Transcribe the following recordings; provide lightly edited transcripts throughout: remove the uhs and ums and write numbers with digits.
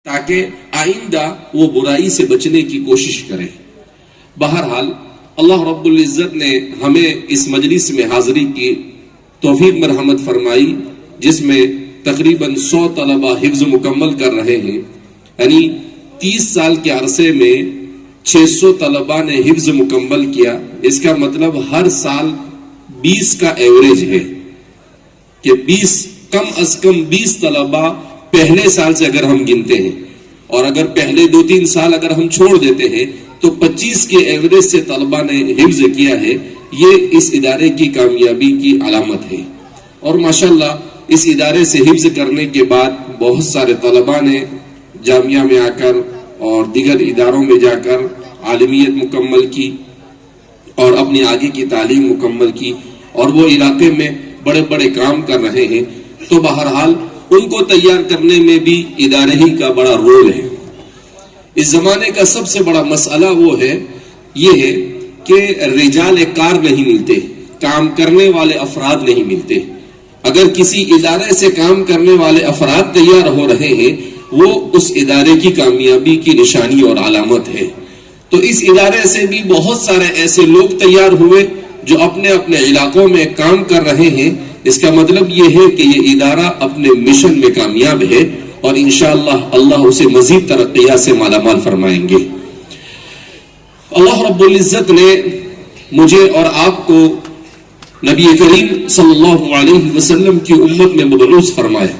تاکہ آئندہ وہ برائی سے بچنے کی کوشش کریں۔ بہرحال اللہ رب العزت نے ہمیں اس مجلس میں حاضری کی توفیق مرحمت فرمائی، جس میں تقریباً 100 طلبہ حفظ مکمل کر رہے ہیں، یعنی 30 سال کے عرصے میں 600 طلبہ نے حفظ مکمل کیا۔ اس کا مطلب ہر سال 20 کا ایوریج ہے کہ 20 کم از کم 20 طلبہ پہلے سال سے اگر ہم گنتے ہیں، اور اگر پہلے 2-3 سال اگر ہم چھوڑ دیتے ہیں تو 25 کے ایوریج سے طلبہ نے حفظ کیا ہے۔ یہ اس ادارے کی کامیابی کی علامت ہے، اور ماشاءاللہ اس ادارے سے حفظ کرنے کے بعد بہت سارے طلبہ نے جامعہ میں آ کر اور دیگر اداروں میں جا کر عالمیت مکمل کی اور اپنی آگے کی تعلیم مکمل کی، اور وہ علاقے میں بڑے بڑے کام کر رہے ہیں۔ تو بہرحال ان کو تیار کرنے میں بھی ادارے ہی کا بڑا رول ہے۔ اس زمانے کا سب سے بڑا مسئلہ وہ ہے، یہ ہے کہ رجال کار نہیں ملتے، کام کرنے والے افراد نہیں ملتے۔ اگر کسی ادارے سے کام کرنے والے افراد تیار ہو رہے ہیں، وہ اس ادارے کی کامیابی کی نشانی اور علامت ہے۔ تو اس ادارے سے بھی بہت سارے ایسے لوگ تیار ہوئے جو اپنے اپنے علاقوں میں کام کر رہے ہیں۔ اس کا مطلب یہ ہے کہ یہ ادارہ اپنے مشن میں کامیاب ہے، اور انشاءاللہ اللہ اسے مزید ترقیات سے مالا مال فرمائیں گے۔ اللہ رب العزت نے مجھے اور آپ کو نبی کریم صلی اللہ علیہ وسلم کی امت میں مبعوث فرمایا۔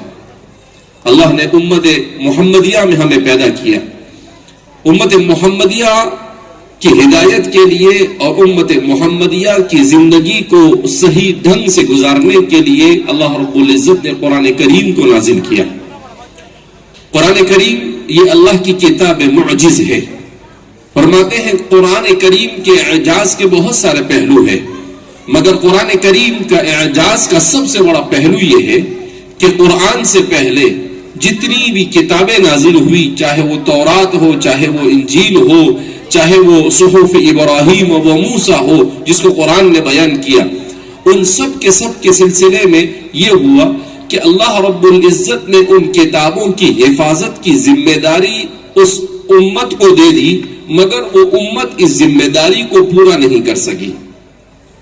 اللہ نے امت محمدیہ میں ہمیں پیدا کیا۔ امت محمدیہ کی ہدایت کے لیے اور امت محمدیہ کی زندگی کو صحیح ڈھنگ سے گزارنے کے لیے اللہ رب العزت نے قرآن کریم کو نازل کیا۔ قرآن کریم یہ اللہ کی کتاب معجز ہے۔ فرماتے ہیں قرآن کریم کے اعجاز کے بہت سارے پہلو ہیں، مگر قرآن کریم کا اعجاز کا سب سے بڑا پہلو یہ ہے کہ قرآن سے پہلے جتنی بھی کتابیں نازل ہوئی، چاہے وہ تورات ہو، چاہے وہ انجیل ہو، چاہے وہ صحف ابراہیم و موسیٰ ہو جس کو قرآن نے بیان کیا، ان سب کے سلسلے میں یہ ہوا کہ اللہ رب العزت نے ان کتابوں کی حفاظت کی ذمہ داری اس امت کو دے دی، مگر وہ امت اس ذمہ داری کو پورا نہیں کر سکی،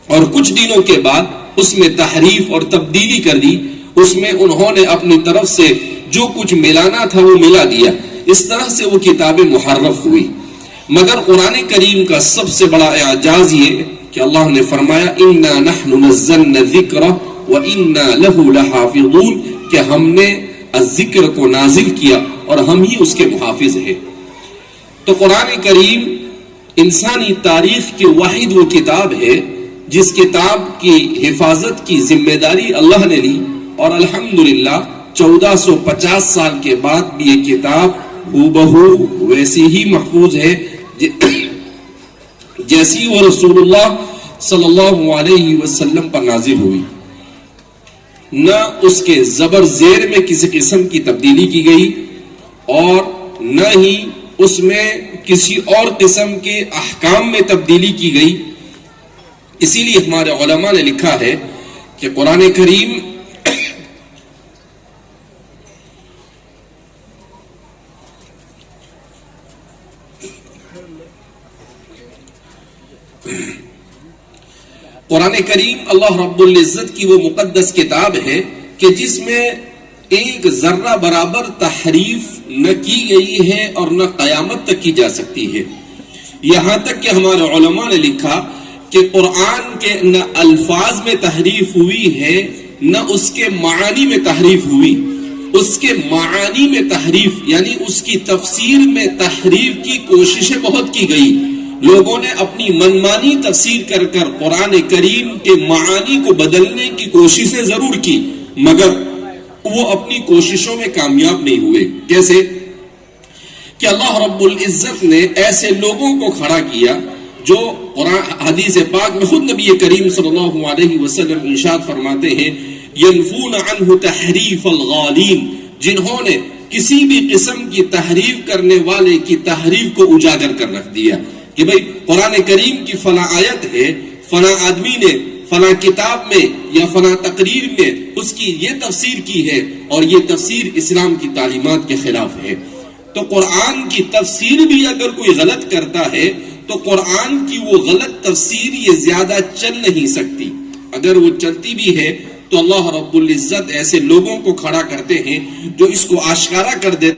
اور کچھ دنوں کے بعد اس میں تحریف اور تبدیلی کر دی۔ اس میں انہوں نے اپنی طرف سے جو کچھ ملانا تھا وہ ملا دیا، اس طرح سے وہ کتابیں محرف ہوئی۔ مگر قرآن کریم کا سب سے بڑا اعجاز یہ کہ اللہ نے فرمایا اِنَّا نَحْنُ نَزَّلْنَا الذِّكْرَ وَإِنَّا لَهُ لَحَافِظُونَ، کہ ہم نے الذکر کو نازل کیا اور ہم ہی اس کے محافظ ہیں۔ تو قرآن کریم انسانی تاریخ کی واحد وہ کتاب ہے جس کتاب کی حفاظت کی ذمہ داری اللہ نے لی، اور الحمدللہ 1450 سال کے بعد بھی یہ کتاب ہو ویسی ہی محفوظ ہے جیسی وہ رسول اللہ صلی اللہ علیہ وسلم پر نازل ہوئی۔ نہ اس کے زبر زیر میں کسی قسم کی تبدیلی کی گئی، اور نہ ہی اس میں کسی اور قسم کے احکام میں تبدیلی کی گئی۔ اسی لیے ہمارے علماء نے لکھا ہے کہ قرآن کریم اللہ رب العزت کی وہ مقدس کتاب ہے کہ جس میں ایک ذرہ برابر تحریف نہ کی گئی ہے اور نہ قیامت تک کی جا سکتی ہے۔ یہاں تک کہ ہمارے علماء نے لکھا کہ قرآن کے نہ الفاظ میں تحریف ہوئی ہے، نہ اس کے معانی میں تحریف ہوئی۔ اس کے معانی میں تحریف یعنی اس کی تفسیر میں تحریف کی کوششیں بہت کی گئی۔ لوگوں نے اپنی منمانی تفسیر کر کر قرآن کریم کے معانی کو بدلنے کی کوششیں ضرور کی، مگر وہ اپنی کوششوں میں کامیاب نہیں ہوئے۔ کیسے کہ اللہ رب العزت نے ایسے لوگوں کو کھڑا کیا جو قرآن حدیث پاک میں خود نبی کریم صلی اللہ علیہ وسلم ارشاد فرماتے ہیں ینفون عنہ تحریف الغالین، جنہوں نے کسی بھی قسم کی تحریف کرنے والے کی تحریف کو اجاگر کر رکھ دیا کہ بھئی قرآن کریم کی فلاں آیت ہے، فلاں آدمی نے فلاں کتاب میں یا فلاں تقریر میں اس کی یہ تفسیر کی ہے اور یہ تفسیر اسلام کی تعلیمات کے خلاف ہے۔ تو قرآن کی تفسیر بھی اگر کوئی غلط کرتا ہے تو قرآن کی وہ غلط تفسیر یہ زیادہ چل نہیں سکتی. اگر وہ چلتی بھی ہے تو اللہ رب العزت ایسے لوگوں کو کھڑا کرتے ہیں جو اس کو آشکارا کر دیتے